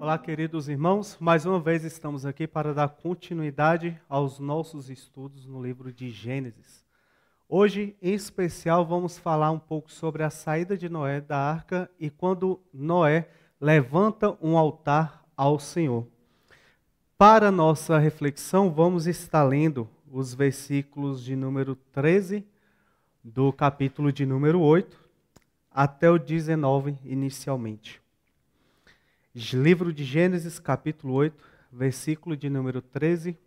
Olá, queridos irmãos. Mais uma vez estamos aqui para dar continuidade aos nossos estudos no livro de Gênesis. Hoje, em especial, vamos falar um pouco sobre a saída de Noé da arca e quando Noé levanta um altar ao Senhor. Para nossa reflexão, vamos estar lendo os versículos de número 13 do capítulo de número 8 até o 19 inicialmente. Livro de Gênesis, capítulo 8, versículo de número 13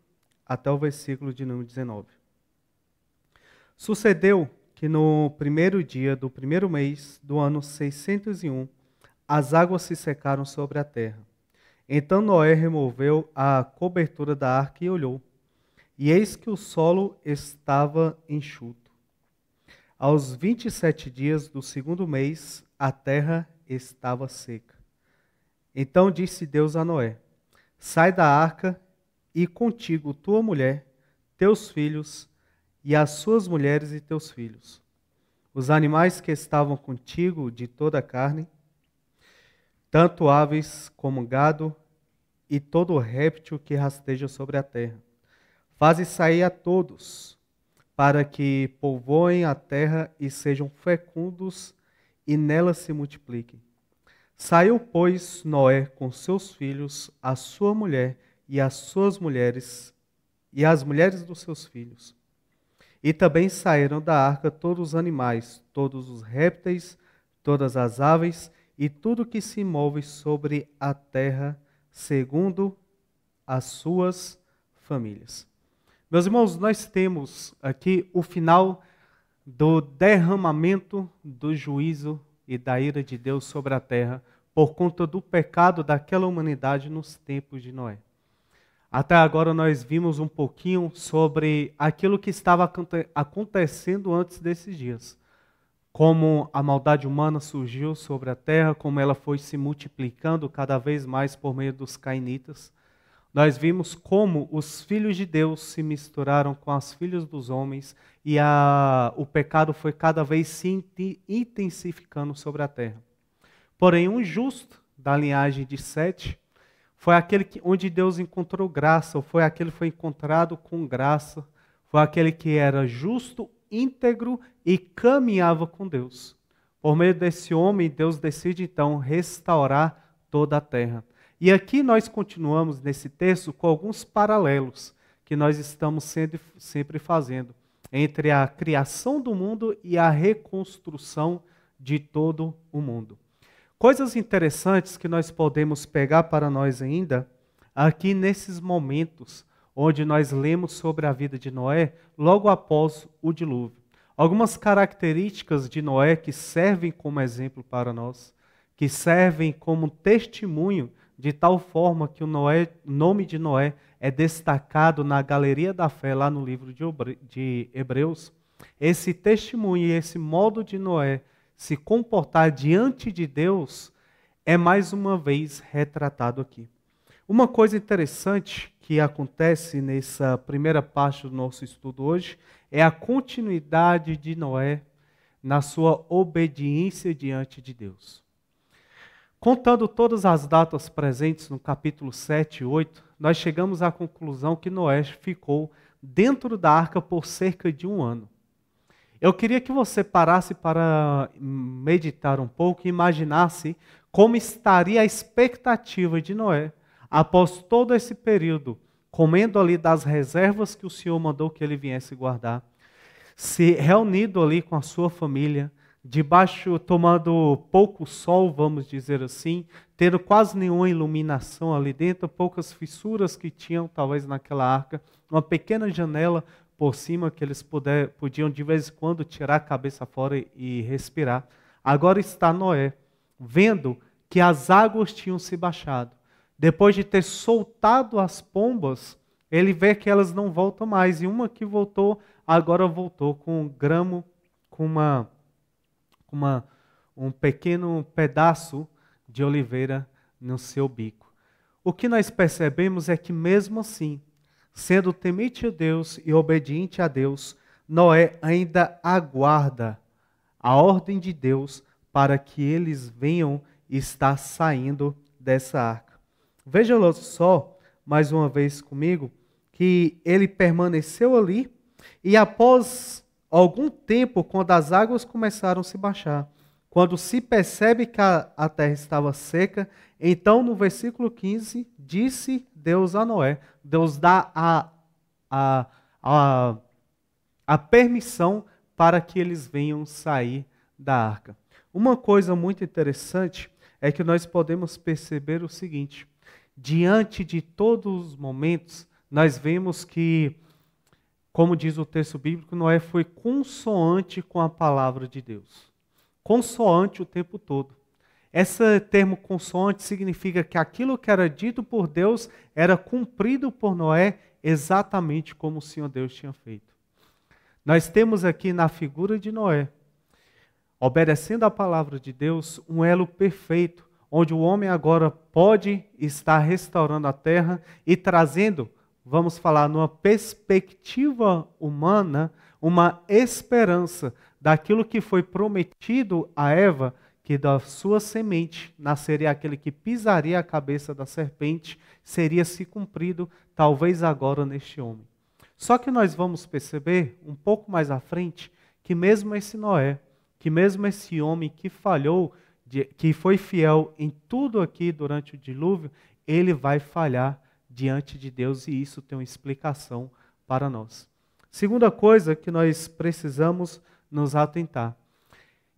até o versículo de número 19. Sucedeu que no primeiro dia do primeiro mês do ano 601, as águas se secaram sobre a terra. Então Noé removeu a cobertura da arca e olhou, e eis que o solo estava enxuto. Aos 27 dias do segundo mês, a terra estava seca. Então disse Deus a Noé: sai da arca e contigo tua mulher, teus filhos e as suas mulheres e teus filhos. Os animais que estavam contigo de toda a carne, tanto aves como gado e todo réptil que rasteja sobre a terra. Faze sair a todos, para que povoem a terra e sejam fecundos e nela se multipliquem. Saiu, pois, Noé com seus filhos, a sua mulher e as suas mulheres, e as mulheres dos seus filhos. E também saíram da arca todos os animais, todos os répteis, todas as aves e tudo que se move sobre a terra, segundo as suas famílias. Meus irmãos, nós temos aqui o final do derramamento do juízo e da ira de Deus sobre a terra por conta do pecado daquela humanidade nos tempos de Noé. Até agora nós vimos um pouquinho sobre aquilo que estava acontecendo antes desses dias. Como a maldade humana surgiu sobre a terra, como ela foi se multiplicando cada vez mais por meio dos cainitas. Nós vimos como os filhos de Deus se misturaram com as filhas dos homens e o pecado foi cada vez se intensificando sobre a terra. Porém, um justo da linhagem de Sete foi aquele onde Deus encontrou graça, ou foi aquele que foi encontrado com graça, foi aquele que era justo, íntegro e caminhava com Deus. Por meio desse homem, Deus decide então restaurar toda a terra. E aqui nós continuamos nesse texto com alguns paralelos que nós estamos sempre fazendo entre a criação do mundo e a reconstrução de todo o mundo. Coisas interessantes que nós podemos pegar para nós ainda, aqui nesses momentos onde nós lemos sobre a vida de Noé, logo após o dilúvio. Algumas características de Noé que servem como exemplo para nós, que servem como testemunho, de tal forma que o nome de Noé é destacado na galeria da fé, lá no livro de Hebreus. Esse testemunho e esse modo de Noé se comportar diante de Deus é mais uma vez retratado aqui. Uma coisa interessante que acontece nessa primeira parte do nosso estudo hoje é a continuidade de Noé na sua obediência diante de Deus. Contando todas as datas presentes no capítulo 7 e 8, nós chegamos à conclusão que Noé ficou dentro da arca por cerca de 1 ano. Eu queria que você parasse para meditar um pouco e imaginasse como estaria a expectativa de Noé após todo esse período, comendo ali das reservas que o Senhor mandou que ele viesse guardar, se reunido ali com a sua família, debaixo, tomando pouco sol, vamos dizer assim, tendo quase nenhuma iluminação ali dentro, poucas fissuras que tinham talvez naquela arca, uma pequena janela por cima que eles podiam de vez em quando tirar a cabeça fora e respirar. Agora está Noé, vendo que as águas tinham se baixado. Depois de ter soltado as pombas, ele vê que elas não voltam mais. E uma que voltou, agora voltou com um gramo, com um pequeno pedaço de oliveira no seu bico. O que nós percebemos é que mesmo assim, sendo temente a Deus e obediente a Deus, Noé ainda aguarda a ordem de Deus para que eles venham estar saindo dessa arca. Veja só, mais uma vez comigo, que ele permaneceu ali e após algum tempo, quando as águas começaram a se baixar, quando se percebe que a terra estava seca, então no versículo 15, disse Deus a Noé, Deus dá a, a, a permissão para que eles venham sair da arca. Uma coisa muito interessante é que nós podemos perceber o seguinte: diante de todos os momentos, nós vemos que, como diz o texto bíblico, Noé foi consoante com a palavra de Deus. Consoante o tempo todo. Esse termo consoante significa que aquilo que era dito por Deus era cumprido por Noé exatamente como o Senhor Deus tinha feito. Nós temos aqui na figura de Noé, obedecendo a palavra de Deus, um elo perfeito, onde o homem agora pode estar restaurando a terra e trazendo, vamos falar, numa perspectiva humana, uma esperança daquilo que foi prometido a Eva, que da sua semente nasceria aquele que pisaria a cabeça da serpente, seria se cumprido, talvez agora neste homem. Só que nós vamos perceber, um pouco mais à frente, que mesmo esse Noé, que mesmo esse homem que falhou, que foi fiel em tudo aqui durante o dilúvio, ele vai falhar diante de Deus e isso tem uma explicação para nós. Segunda coisa que nós precisamos nos atentar.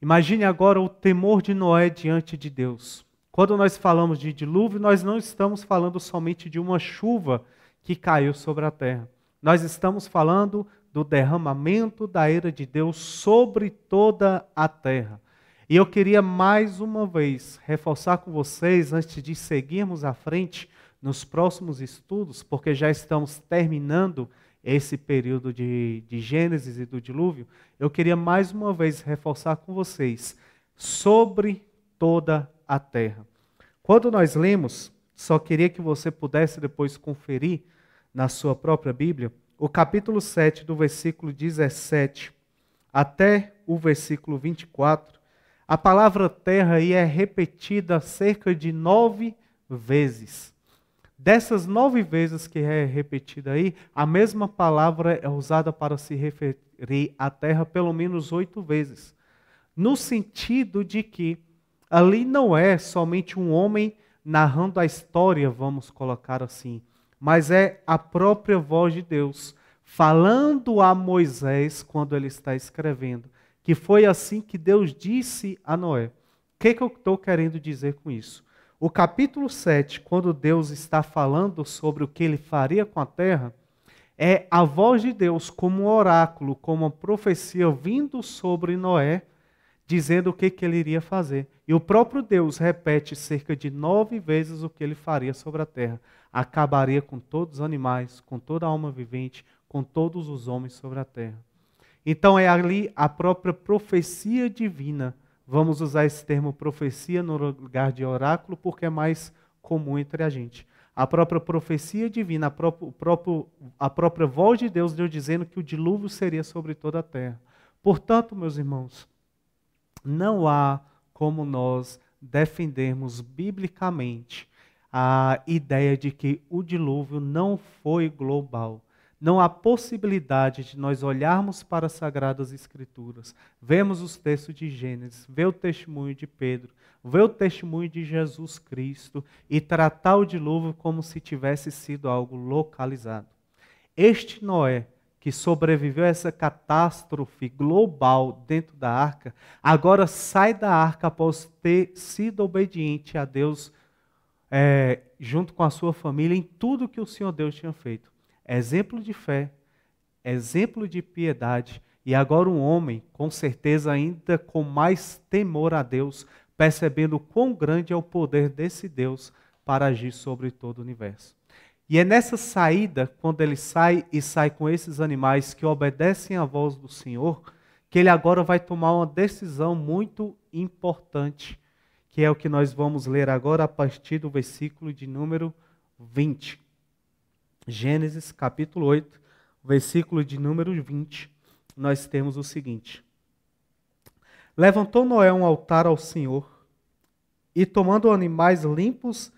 Imagine agora o temor de Noé diante de Deus. Quando nós falamos de dilúvio, nós não estamos falando somente de uma chuva que caiu sobre a terra. Nós estamos falando do derramamento da ira de Deus sobre toda a terra. E eu queria mais uma vez reforçar com vocês, antes de seguirmos à frente nos próximos estudos, porque já estamos terminando esse período de Gênesis e do dilúvio, eu queria mais uma vez reforçar com vocês sobre toda a terra. Quando nós lemos, só queria que você pudesse depois conferir na sua própria Bíblia, o capítulo 7, do versículo 17 até o versículo 24, a palavra terra aí é repetida cerca de 9 vezes. Dessas 9 vezes que é repetida aí, a mesma palavra é usada para se referir à terra pelo menos 8 vezes. No sentido de que ali não é somente um homem narrando a história, vamos colocar assim, mas é a própria voz de Deus falando a Moisés quando ele está escrevendo, que foi assim que Deus disse a Noé. O que eu estou querendo dizer com isso? O capítulo 7, quando Deus está falando sobre o que ele faria com a terra, é a voz de Deus como um oráculo, como uma profecia vindo sobre Noé, dizendo o que ele iria fazer. E o próprio Deus repete cerca de 9 vezes o que ele faria sobre a terra. Acabaria com todos os animais, com toda a alma vivente, com todos os homens sobre a terra. Então é ali a própria profecia divina. Vamos usar esse termo profecia no lugar de oráculo, porque é mais comum entre a gente. A própria profecia divina, a própria voz de Deus deu dizendo que o dilúvio seria sobre toda a terra. Portanto, meus irmãos, não há como nós defendermos biblicamente a ideia de que o dilúvio não foi global. Não há possibilidade de nós olharmos para as Sagradas Escrituras, vemos os textos de Gênesis, ver o testemunho de Pedro, ver o testemunho de Jesus Cristo e tratar o dilúvio como se tivesse sido algo localizado. Este Noé, que sobreviveu a essa catástrofe global dentro da arca, agora sai da arca após ter sido obediente a Deus, junto com a sua família, em tudo que o Senhor Deus tinha feito. Exemplo de fé, exemplo de piedade, e agora um homem, com certeza ainda com mais temor a Deus, percebendo quão grande é o poder desse Deus para agir sobre todo o universo. E é nessa saída, quando ele sai e sai com esses animais que obedecem à voz do Senhor, que ele agora vai tomar uma decisão muito importante, que é o que nós vamos ler agora a partir do versículo de número 20. Gênesis capítulo 8, versículo de número 20, nós temos o seguinte: Levantou Noé um altar ao Senhor, e tomando animais limpos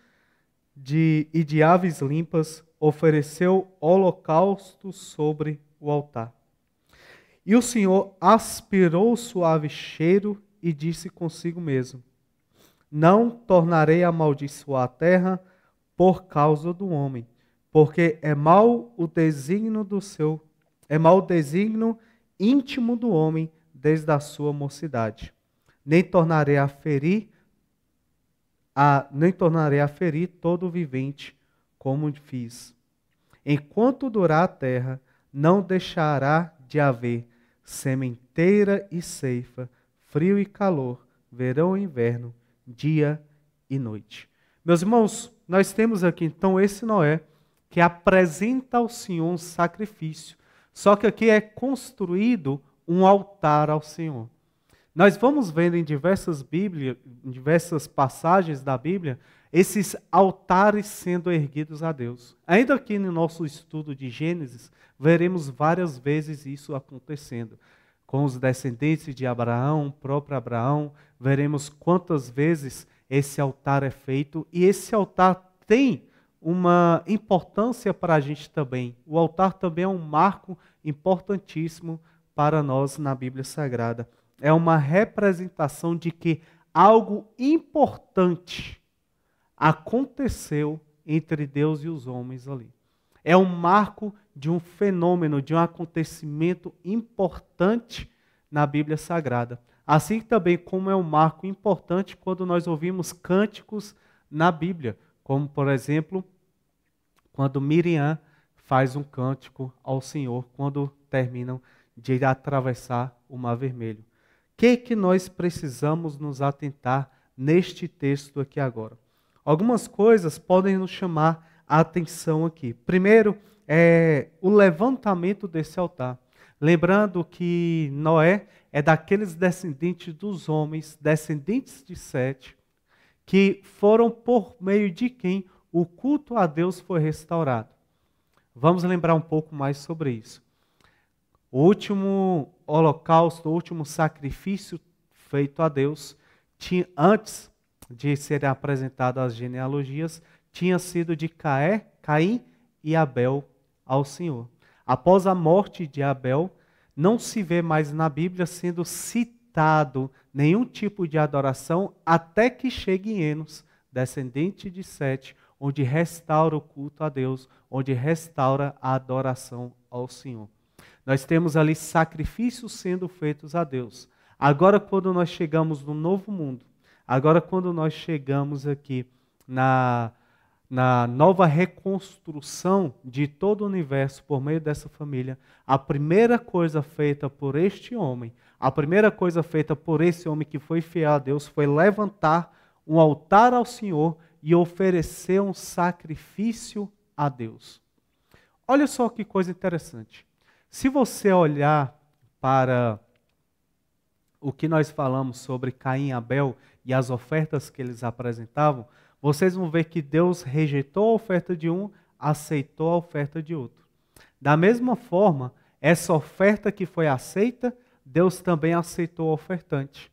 e de aves limpas, ofereceu holocausto sobre o altar. E o Senhor aspirou o suave cheiro e disse consigo mesmo: não tornarei a amaldiçoar a terra por causa do homem, porque é mau o desígnio íntimo do homem desde a sua mocidade. Nem tornarei a ferir todo vivente como fiz. Enquanto durar a terra, não deixará de haver sementeira e ceifa, frio e calor, verão e inverno, dia e noite. Meus irmãos, nós temos aqui então esse Noé que apresenta ao Senhor um sacrifício, só que aqui é construído um altar ao Senhor. Nós vamos vendo em diversas passagens da Bíblia, esses altares sendo erguidos a Deus. Ainda aqui no nosso estudo de Gênesis, veremos várias vezes isso acontecendo. Com os descendentes de Abraão, próprio Abraão, veremos quantas vezes esse altar é feito. E esse altar tem uma importância para a gente também. O altar também é um marco importantíssimo para nós na Bíblia Sagrada. É uma representação de que algo importante aconteceu entre Deus e os homens ali. É um marco de um fenômeno, de um acontecimento importante na Bíblia Sagrada. Assim também como é um marco importante quando nós ouvimos cânticos na Bíblia, como por exemplo, quando Miriam faz um cântico ao Senhor, quando terminam de atravessar o Mar Vermelho. O que nós precisamos nos atentar neste texto aqui agora? Algumas coisas podem nos chamar a atenção aqui. Primeiro, é o levantamento desse altar. Lembrando que Noé é daqueles descendentes dos homens, descendentes de Sete, que foram por meio de quem o culto a Deus foi restaurado. Vamos lembrar um pouco mais sobre isso. O último holocausto, o último sacrifício feito a Deus, antes de serem apresentadas as genealogias, tinha sido de Caim e Abel ao Senhor. Após a morte de Abel, não se vê mais na Bíblia sendo citado nenhum tipo de adoração até que chegue Enos, descendente de Sete, onde restaura o culto a Deus, onde restaura a adoração ao Senhor. Nós temos ali sacrifícios sendo feitos a Deus. Agora, quando nós chegamos no novo mundo, agora quando nós chegamos aqui na nova reconstrução de todo o universo por meio dessa família, a primeira coisa feita por este homem, a primeira coisa feita por esse homem que foi fiel a Deus, foi levantar um altar ao Senhor e oferecer um sacrifício a Deus. Olha só que coisa interessante. Se você olhar para o que nós falamos sobre Caim e Abel e as ofertas que eles apresentavam, vocês vão ver que Deus rejeitou a oferta de um, aceitou a oferta de outro. Da mesma forma, essa oferta que foi aceita, Deus também aceitou a ofertante.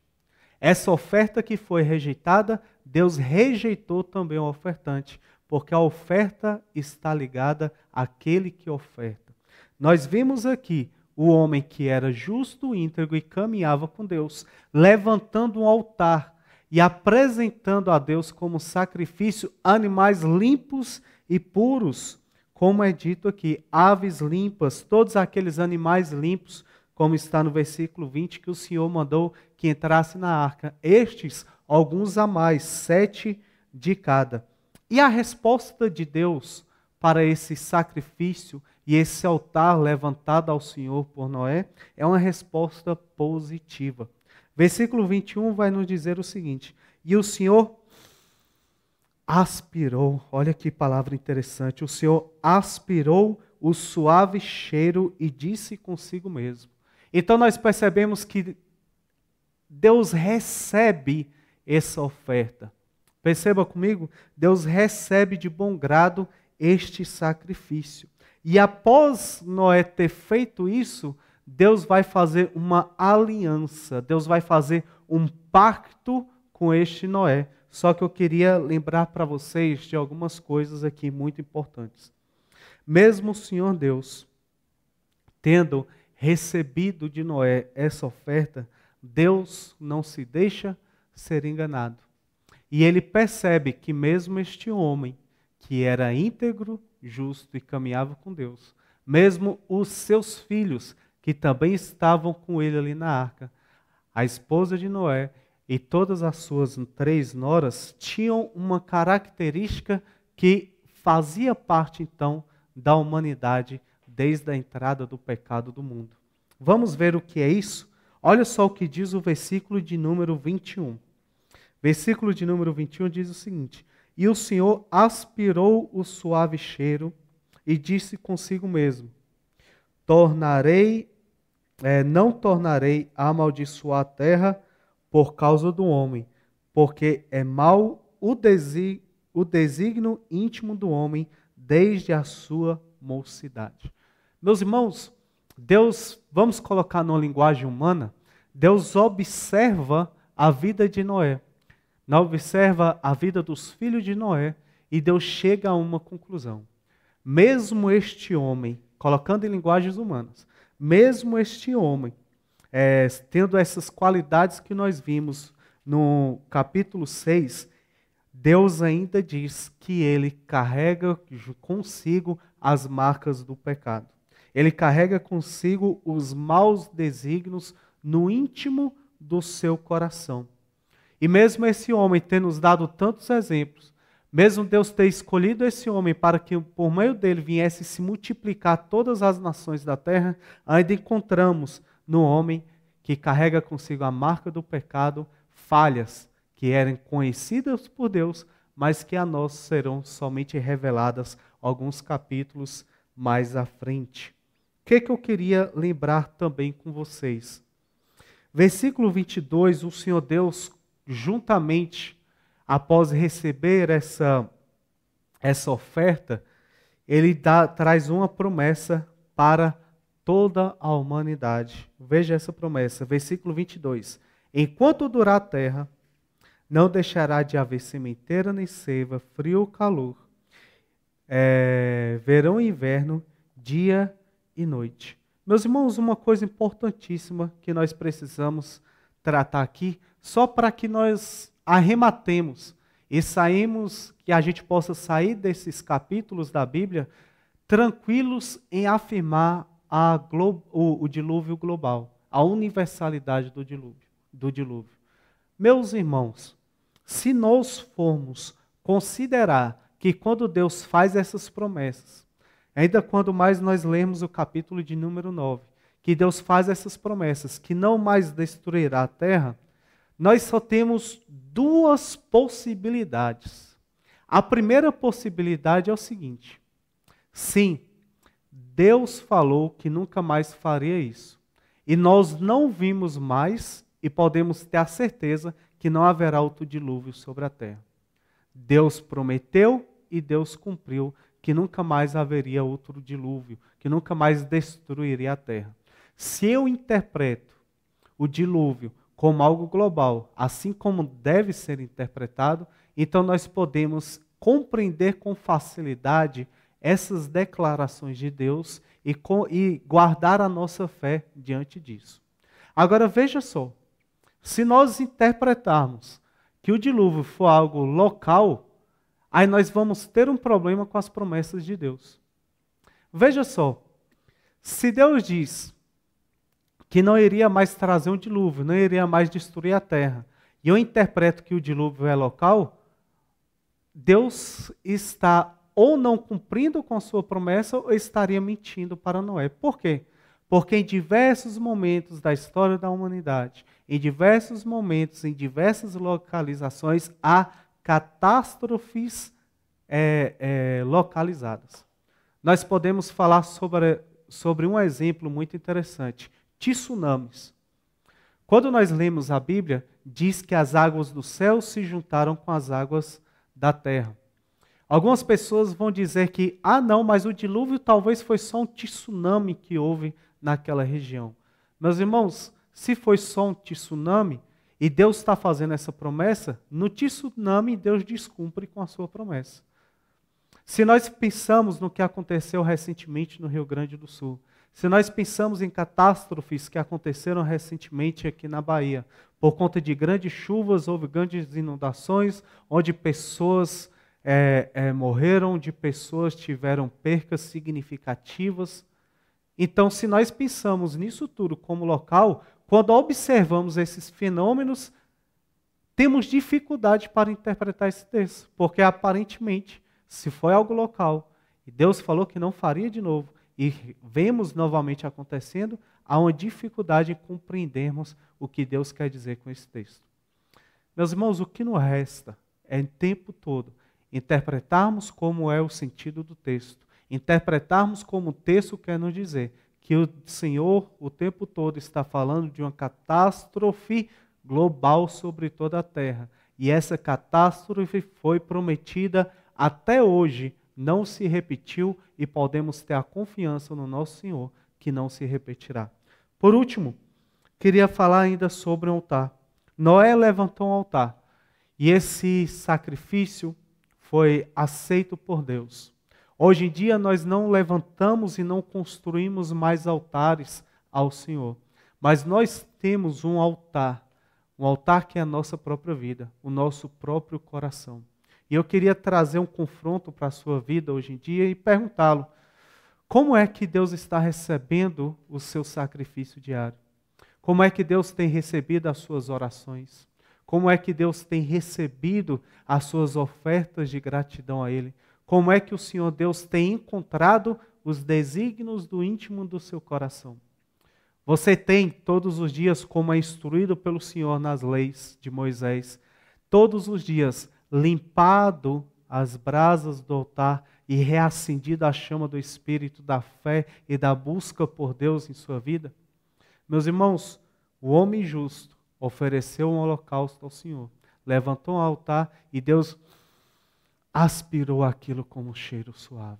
Essa oferta que foi rejeitada, Deus rejeitou também o ofertante, porque a oferta está ligada àquele que oferta. Nós vimos aqui o homem que era justo, íntegro e caminhava com Deus, levantando um altar e apresentando a Deus como sacrifício animais limpos e puros, como é dito aqui, aves limpas, todos aqueles animais limpos, como está no versículo 20, que o Senhor mandou que entrasse na arca. Estes, alguns a mais, 7 de cada. E a resposta de Deus para esse sacrifício e esse altar levantado ao Senhor por Noé é uma resposta positiva. Versículo 21 vai nos dizer o seguinte: e o Senhor aspirou, olha que palavra interessante, o Senhor aspirou o suave cheiro e disse consigo mesmo. Então nós percebemos que Deus recebe essa oferta. Perceba comigo, Deus recebe de bom grado este sacrifício. E após Noé ter feito isso, Deus vai fazer uma aliança, Deus vai fazer um pacto com este Noé só que eu queria lembrar para vocês de algumas coisas aqui muito importantes. Mesmo o Senhor Deus tendo recebido de Noé essa oferta, Deus não se deixa ser enganado. E ele percebe que mesmo este homem, que era íntegro, justo e caminhava com Deus, mesmo os seus filhos, que também estavam com ele ali na arca, a esposa de Noé e todas as suas 3 noras, tinham uma característica que fazia parte então da humanidade desde a entrada do pecado do mundo. Vamos ver o que é isso? Olha só o que diz o versículo de número 21. Versículo de número 21 diz o seguinte: E o Senhor aspirou o suave cheiro e disse consigo mesmo: não tornarei a amaldiçoar a terra por causa do homem, porque é mau o desígnio íntimo do homem desde a sua mocidade. Meus irmãos, Deus, vamos colocar numa linguagem humana, Deus observa a vida de Noé, observa a vida dos filhos de Noé, e Deus chega a uma conclusão. Mesmo este homem, colocando em linguagens humanas, mesmo este homem, tendo essas qualidades que nós vimos no capítulo 6, Deus ainda diz que ele carrega consigo as marcas do pecado. Ele carrega consigo os maus desígnios no íntimo do seu coração. E mesmo esse homem ter nos dado tantos exemplos, mesmo Deus ter escolhido esse homem para que por meio dele viesse se multiplicar todas as nações da terra, ainda encontramos no homem que carrega consigo a marca do pecado, falhas que eram conhecidas por Deus, mas que a nós serão somente reveladas alguns capítulos mais à frente. O que eu queria lembrar também com vocês? Versículo 22, o Senhor Deus, juntamente, após receber essa oferta, ele traz uma promessa para toda a humanidade. Veja essa promessa, versículo 22. Enquanto durar a terra, não deixará de haver sementeira nem seiva, frio ou calor, verão e inverno, dia e noite. Meus irmãos, uma coisa importantíssima que nós precisamos tratar aqui, só para que nós arrematemos e que a gente possa sair desses capítulos da Bíblia tranquilos em afirmar o dilúvio global, a universalidade do dilúvio. Meus irmãos, se nós formos considerar que quando Deus faz essas promessas, ainda quando mais nós lemos o capítulo de número 9, que Deus faz essas promessas, que não mais destruirá a terra, nós só temos 2 possibilidades. A primeira possibilidade é o seguinte: sim, Deus falou que nunca mais faria isso. E nós não vimos mais e podemos ter a certeza que não haverá outro dilúvio sobre a terra. Deus prometeu e Deus cumpriu que nunca mais haveria outro dilúvio, que nunca mais destruiria a terra. Se eu interpreto o dilúvio como algo global, assim como deve ser interpretado, então nós podemos compreender com facilidade essas declarações de Deus e guardar a nossa fé diante disso. Agora veja só, se nós interpretarmos que o dilúvio for algo local, aí nós vamos ter um problema com as promessas de Deus. Veja só, se Deus diz que não iria mais trazer um dilúvio, não iria mais destruir a terra, e eu interpreto que o dilúvio é local, Deus está ou não cumprindo com a sua promessa ou estaria mentindo para Noé. Por quê? Porque em diversos momentos da história da humanidade, em diversos momentos, em diversas localizações, há catástrofes localizadas. Nós podemos falar sobre um exemplo muito interessante: tsunamis. Quando nós lemos a Bíblia, diz que as águas do céu se juntaram com as águas da terra. Algumas pessoas vão dizer que, não, mas o dilúvio talvez foi só um tsunami que houve naquela região. Meus irmãos, se foi só um tsunami, e Deus está fazendo essa promessa, no tsunami Deus descumpre com a sua promessa. Se nós pensamos no que aconteceu recentemente no Rio Grande do Sul, se nós pensamos em catástrofes que aconteceram recentemente aqui na Bahia, por conta de grandes chuvas, houve grandes inundações, onde pessoas morreram, onde pessoas tiveram percas significativas. Então, se nós pensamos nisso tudo como local, quando observamos esses fenômenos, temos dificuldade para interpretar esse texto, porque aparentemente, se foi algo local, e Deus falou que não faria de novo, e vemos novamente acontecendo, há uma dificuldade em compreendermos o que Deus quer dizer com esse texto. Meus irmãos, o que nos resta é o tempo todo interpretarmos como é o sentido do texto, interpretarmos como o texto quer nos dizer que o Senhor o tempo todo está falando de uma catástrofe global sobre toda a terra. E essa catástrofe foi prometida até hoje, não se repetiu e podemos ter a confiança no nosso Senhor que não se repetirá. Por último, queria falar ainda sobre o altar. Noé levantou um altar e esse sacrifício foi aceito por Deus. Hoje em dia nós não levantamos e não construímos mais altares ao Senhor, mas nós temos um altar que é a nossa própria vida, o nosso próprio coração. E eu queria trazer um confronto para a sua vida hoje em dia e perguntá-lo, como é que Deus está recebendo o seu sacrifício diário? Como é que Deus tem recebido as suas orações? Como é que Deus tem recebido as suas ofertas de gratidão a Ele? Como é que o Senhor Deus tem encontrado os desígnios do íntimo do seu coração? Você tem todos os dias, como é instruído pelo Senhor nas leis de Moisés, todos os dias limpado as brasas do altar e reacendido a chama do Espírito, da fé e da busca por Deus em sua vida? Meus irmãos, o homem justo ofereceu um holocausto ao Senhor, levantou um altar e Deus aspirou aquilo como um cheiro suave.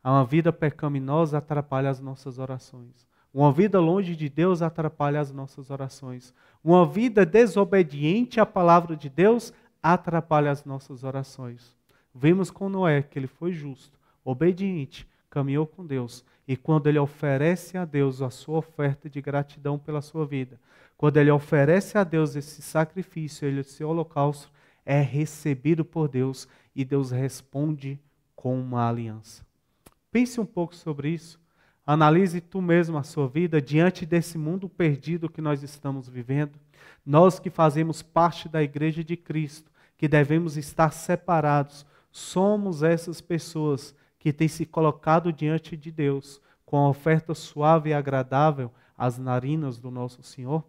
Uma vida pecaminosa atrapalha as nossas orações. Uma vida longe de Deus atrapalha as nossas orações. Uma vida desobediente à palavra de Deus atrapalha as nossas orações. Vimos com Noé que ele foi justo, obediente, caminhou com Deus. E quando ele oferece a Deus a sua oferta de gratidão pela sua vida, quando ele oferece a Deus esse sacrifício, esse holocausto, é recebido por Deus e Deus responde com uma aliança. Pense um pouco sobre isso. Analise tu mesmo a sua vida diante desse mundo perdido que nós estamos vivendo. Nós que fazemos parte da Igreja de Cristo, que devemos estar separados, somos essas pessoas que têm se colocado diante de Deus com a oferta suave e agradável às narinas do nosso Senhor.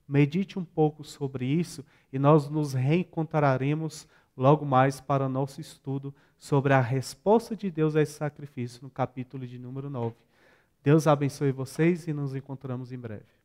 Medite um pouco sobre isso e nós nos reencontraremos logo mais para o nosso estudo sobre a resposta de Deus a esse sacrifício no capítulo de número 9. Deus abençoe vocês e nos encontramos em breve.